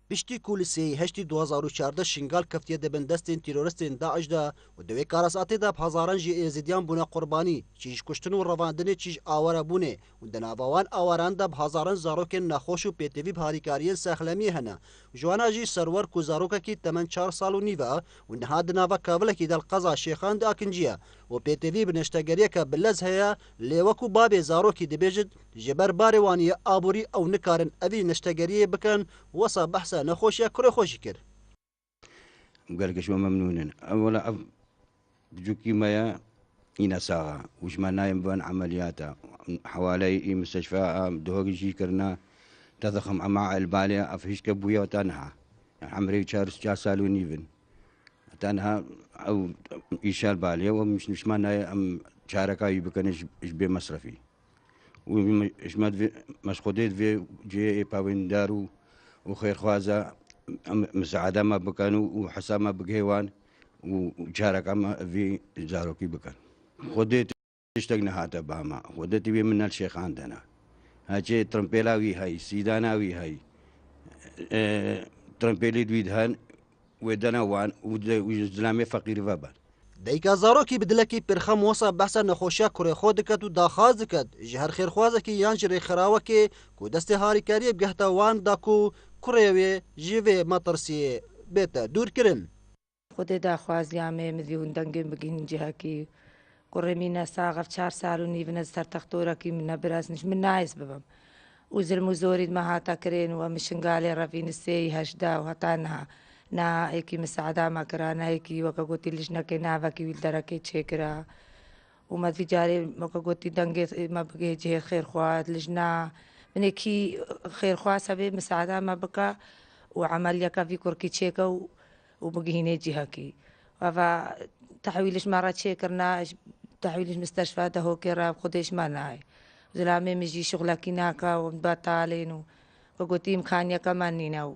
Piştî ku li sêyî heştê 2014 şingal keftiye dibin destên teroristên Daeş de û di vê karasatê de hezaran jî êzidiyan bûne qurbanî, çîj kuştin û revandinê çîj aware bûnê û di nava wan awaran de hezaran zarokên nexweş û pêtevî bi harîkariyên sexlemî hene. Ji wan jî serwer ku zarokekî temen 4 sal û nîv e û niha di nava kavilekî del qeza Şêxan di Akinciye û pêtevî bi neştegeriyeke bilez heye lê wekû babê zarokî dibêjin ji ber barê wan ye aborî ew nikarin evî neştegeriyê bikin wesa behsa nexweşiya kurê xwe jî kir. وقال لك شو ممنونين اولا بجوكي مايا إنا ساغا وش ما نايم بان عملياتا حوالي مستشفى دهوغي جي كرنا تضخم أمع البالية أفهش كبويا وتنها عمري شارس جاسالو نيفن تنها أو إيشال بالية ومش ما ناي أم شاركا يبكنش بي مصرفي وش ما مشخوديت في جي باوين دارو وخير خوازا مساعدة ما بكانوا وحساب ما بقيوان وشارك ما في زاروكي بكان خديت اشتقنا هاتا باما خديت بي من الشيخ عندنا هاجي ترمبيلاوي هاي سيداناوي هاي ترمبيلي دويدهان ودنا وان وزلامي فقير فابان دیکا zarokî bi dilekî pêrxem wesa behsa nexweşiya kurêxwe diket û daxwaz diket ji her xêrxwazekî yan ji rêxerawekê ku destê harîkariyê bi gehta wan da ku kurê wê ji vê metirsiyê bête dûrkirin. خودê daxwaziyame min vî hundengên bigihîn cihekî kurê mî ne saxev 4 sal û nîv ne ser textorekî min nebiresniş min nayez bibim û zilm û zorî me hata kirin û em şingalê revîn sêyî heşda û heta niha nahekî misada me kira nehekî weke gotî lijnekê navekî wî derekê çêkira û me vî carê weke gotî dengê me bigê cihê xêrxwaz lijna minekî xêrxwaz hebe misada me bike û emeliyeka vî kurkî çêke û bigihînê cihekî ava tehwîlîş me re çêkirina tehwîlîş müsteşfa dehokê re xwedêş me nayê zilamê min jî şixulekî nake û betalên û weke gotî imkaniyeke me nîne û